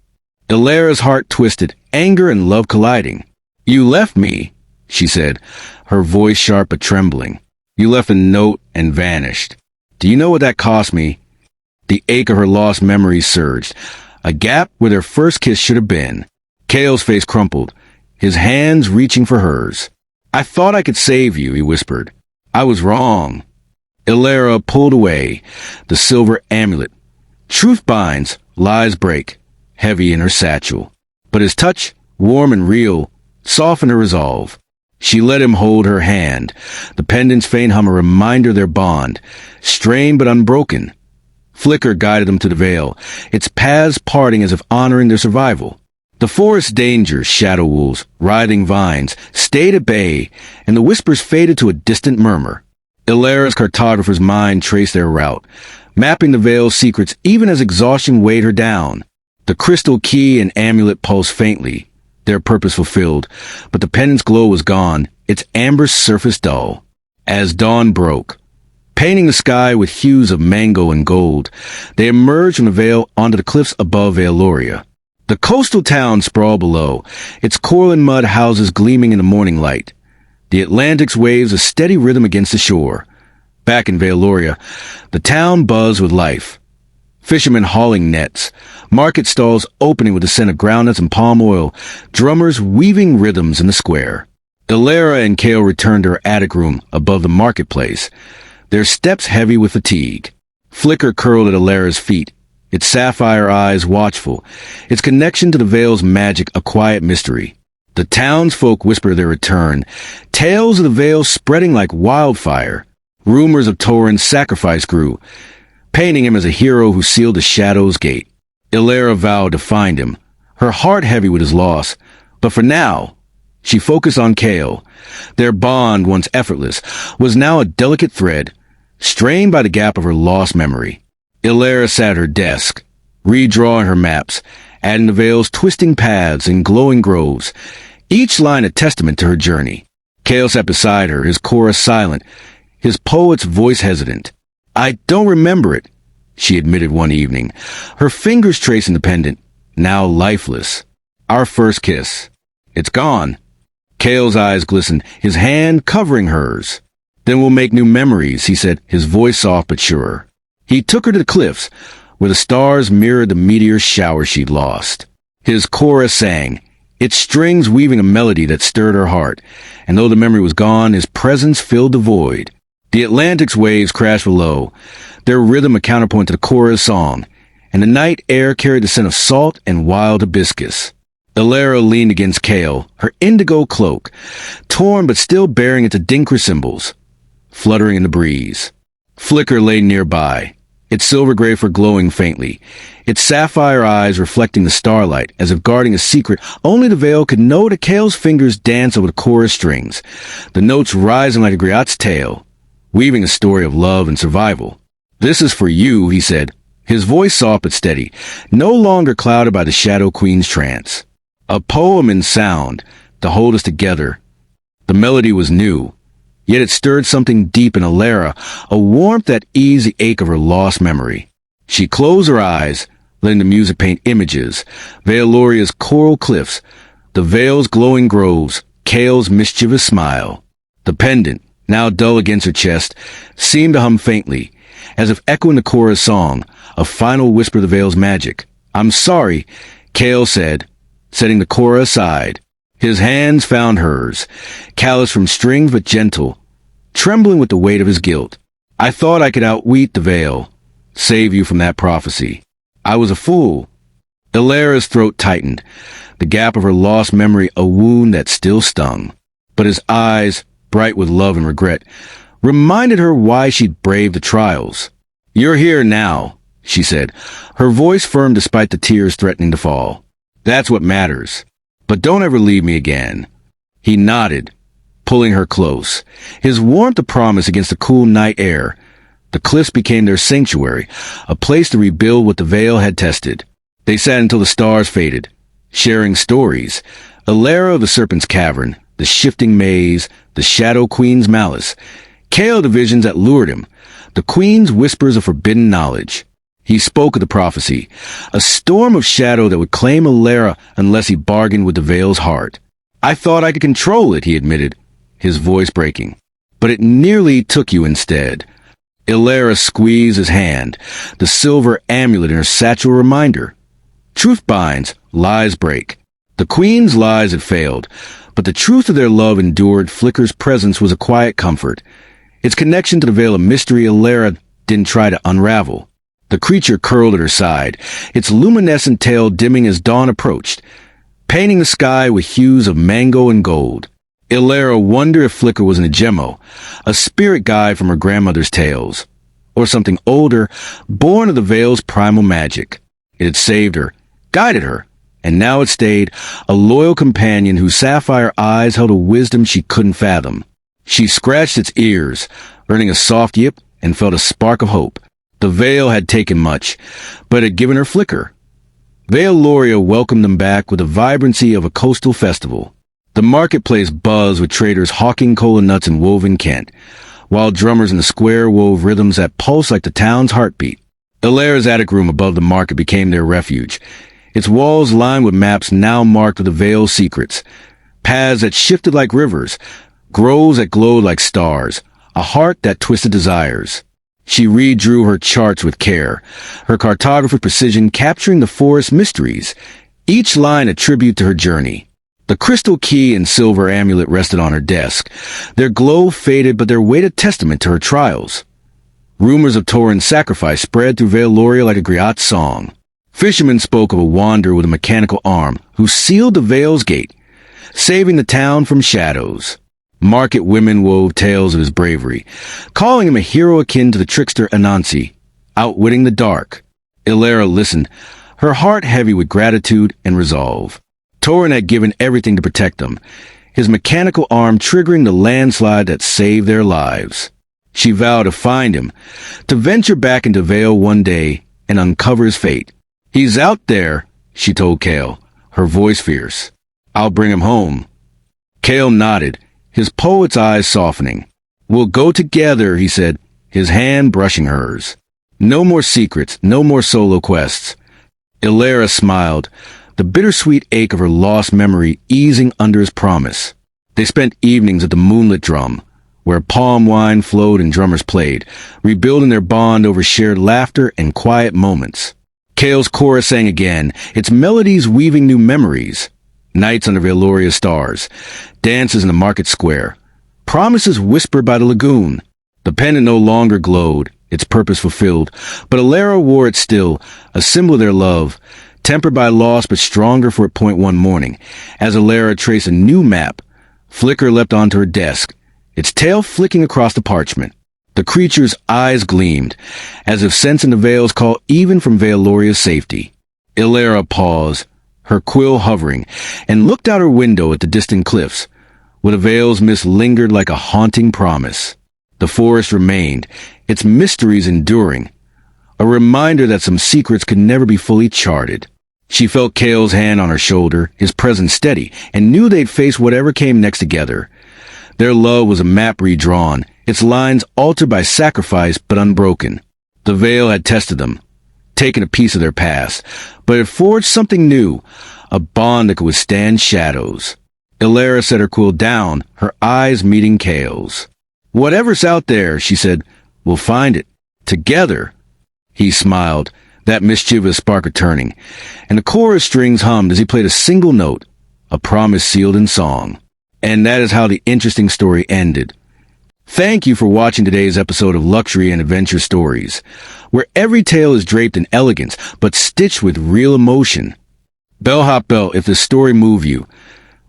S1: Ilera's heart twisted, anger and love colliding. "You left me," she said, her voice sharp but trembling. "You left a note and vanished. Do you know what that cost me?" The ache of her lost memories surged, a gap where their first kiss should have been. Kale's face crumpled, his hands reaching for hers. "I thought I could save you," he whispered. "I was wrong." Ilera pulled away, the silver amulet. Truth binds, lies break, heavy in her satchel. But his touch, warm and real, softened her resolve. She let him hold her hand, the pendant's faint hum a reminder of their bond, strained but unbroken. Flicker guided them to the veil, its paths parting as if honoring their survival. The forest dangers, shadow wolves, writhing vines, stayed at bay, and the whispers faded to a distant murmur. Ilera's cartographer's mind traced their route, mapping the veil's secrets even as exhaustion weighed her down. The crystal key and amulet pulsed faintly, their purpose fulfilled, but the pendant's glow was gone, its amber surface dull. As dawn broke, painting the sky with hues of mango and gold, they emerged from the veil onto the cliffs above Veloria. The coastal town sprawled below, its coral and mud houses gleaming in the morning light. The Atlantic's waves a steady rhythm against the shore. Back in Veloria, the town buzzed with life. Fishermen hauling nets, market stalls opening with the scent of groundnuts and palm oil, drummers weaving rhythms in the square. Ilera and Kale returned to her attic room above the marketplace, their steps heavy with fatigue. Flicker curled at Ilera's feet, its sapphire eyes watchful, its connection to the veil's magic a quiet mystery. The townsfolk whispered their return, tales of the veil spreading like wildfire. Rumors of Torin's sacrifice grew, painting him as a hero who sealed the Shadow's gate. Ilera vowed to find him, her heart heavy with his loss. But for now, she focused on Kale. Their bond, once effortless, was now a delicate thread, strained by the gap of her lost memory. Ilera sat at her desk, redrawing her maps, adding the veil's twisting paths and glowing groves, each line a testament to her journey. Kale sat beside her, his chorus silent, his poet's voice hesitant. "I don't remember it," she admitted one evening, her fingers tracing the pendant, now lifeless. "Our first kiss. It's gone." Kale's eyes glistened, his hand covering hers. "Then we'll make new memories," he said, his voice soft but sure. He took her to the cliffs, where the stars mirrored the meteor shower she'd lost. His chorus sang, its strings weaving a melody that stirred her heart, and though the memory was gone, his presence filled the void. The Atlantic's waves crashed below, their rhythm a counterpoint to the chorus song, and the night air carried the scent of salt and wild hibiscus. Ilera leaned against Kale, her indigo cloak, torn but still bearing its Adinkra symbols. fluttering in the breeze. Flicker lay nearby, its silver gray fur glowing faintly, its sapphire eyes reflecting the starlight as if guarding a secret only the veil could know. To Kale's fingers danced over the chorus strings, the notes rising like a griot's tale, weaving a story of love and survival. "This is for you," he said, his voice soft but steady, no longer clouded by the Shadow Queen's trance. A poem in sound to hold us together. The melody was new, yet it stirred something deep in Elara, a warmth that eased the ache of her lost memory. She closed her eyes, letting the music paint images, Veiloria's coral cliffs, the Veil's glowing groves, Kale's mischievous smile. The pendant, now dull against her chest, seemed to hum faintly, as if echoing the chorus song, a final whisper of the Veil's magic. "I'm sorry," Kale said, setting the Cora aside. His hands found hers, calloused from strings but gentle, trembling with the weight of his guilt. "I thought I could outwit the Veil, save you from that prophecy. I was a fool." Elara's throat tightened, the gap of her lost memory a wound that still stung. But his eyes, bright with love and regret, reminded her why she'd braved the trials. "You're here now," she said, her voice firm despite the tears threatening to fall. "That's what matters. But don't ever leave me again." He nodded, pulling her close, his warmth a promise against the cool night air. The cliffs became their sanctuary, a place to rebuild what the Veil had tested. They sat until the stars faded, sharing stories. Elara of the Serpent's Cavern, the shifting maze, the Shadow Queen's malice. Kale the visions that lured him, the Queen's whispers of forbidden knowledge. He spoke of the prophecy, a storm of shadow that would claim Elara unless he bargained with the Veil's heart. "I thought I could control it," he admitted, his voice breaking. "But it nearly took you instead." Elara squeezed his hand, the silver amulet in her satchel reminder. Truth binds, lies break. The Queen's lies had failed, but the truth of their love endured. Flicker's presence was a quiet comfort. Its connection to the Veil of mystery Elara didn't try to unravel. The creature curled at her side, its luminescent tail dimming as dawn approached, painting the sky with hues of mango and gold. Elara wondered if Flicker was an Agemo, a spirit guide from her grandmother's tales, or something older, born of the Veil's primal magic. It had saved her, guided her, and now it stayed, a loyal companion whose sapphire eyes held a wisdom she couldn't fathom. She scratched its ears, earning a soft yip, and felt a spark of hope. The Veil had taken much, but had given her Flicker. Veilloria welcomed them back with the vibrancy of a coastal festival. The marketplace buzzed with traders hawking cola nuts and woven Kent, while drummers in the square wove rhythms that pulsed like the town's heartbeat. Elara's attic room above the market became their refuge, its walls lined with maps now marked with the Veil's secrets, paths that shifted like rivers, groves that glowed like stars, a heart that twisted desires. She redrew her charts with care, her cartographer's precision capturing the forest's mysteries, each line a tribute to her journey. The crystal key and silver amulet rested on her desk, their glow faded but their weight a testament to her trials. Rumors of Tauren's sacrifice spread through Veilloria like a griot song. Fishermen spoke of a wanderer with a mechanical arm who sealed the Veil's gate, saving the town from shadows. Market women wove tales of his bravery, calling him a hero akin to the trickster Anansi, outwitting the dark. Elara listened, her heart heavy with gratitude and resolve. Tauren had given everything to protect them, his mechanical arm triggering the landslide that saved their lives. She vowed to find him, to venture back into Veil one day and uncover his fate. "He's out there," she told Kale, her voice fierce. "I'll bring him home." Kale nodded, his poet's eyes softening. "We'll go together," he said, his hand brushing hers. "No more secrets, no more solo quests." Elara smiled, the bittersweet ache of her lost memory easing under his promise. They spent evenings at the moonlit drum, where palm wine flowed and drummers played, rebuilding their bond over shared laughter and quiet moments. Kale's chorus sang again, its melodies weaving new memories. Nights under Veiloria's stars, dances in the market square, promises whispered by the lagoon. The pendant no longer glowed, its purpose fulfilled, but Elara wore it still, a symbol of their love, tempered by loss but stronger for it. One morning, as Elara traced a new map, Flicker leapt onto her desk, its tail flicking across the parchment. The creature's eyes gleamed, as if sensing the veil's call even from Veiloria's safety. Ilera paused, her quill hovering, and looked out her window at the distant cliffs, where the veil's mist lingered like a haunting promise. The forest remained, its mysteries enduring, a reminder that some secrets could never be fully charted. She felt Kale's hand on her shoulder, his presence steady, and knew they'd face whatever came next together. Their love was a map redrawn, its lines altered by sacrifice but unbroken. The veil had tested them, taken a piece of their past, but it forged something new, a bond that could withstand shadows. Ilera set her quill down, her eyes meeting Kale's. "Whatever's out there," she said, "we'll find it. Together." He smiled, that mischievous spark returning, and the chorus strings hummed as he played a single note, a promise sealed in song. And that is how the interesting story ended. Thank you for watching today's episode of Luxury and Adventure Stories, where every tale is draped in elegance but stitched with real emotion. Bellhop Bell, if this story moved you,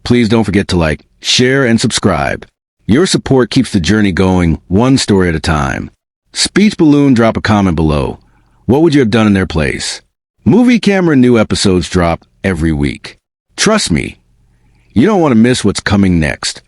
S1: please don't forget to like, share, and subscribe. Your support keeps the journey going, one story at a time. Speech Balloon, drop a comment below. What would you have done in their place? Movie Camera new episodes drop every week. Trust me, you don't want to miss what's coming next.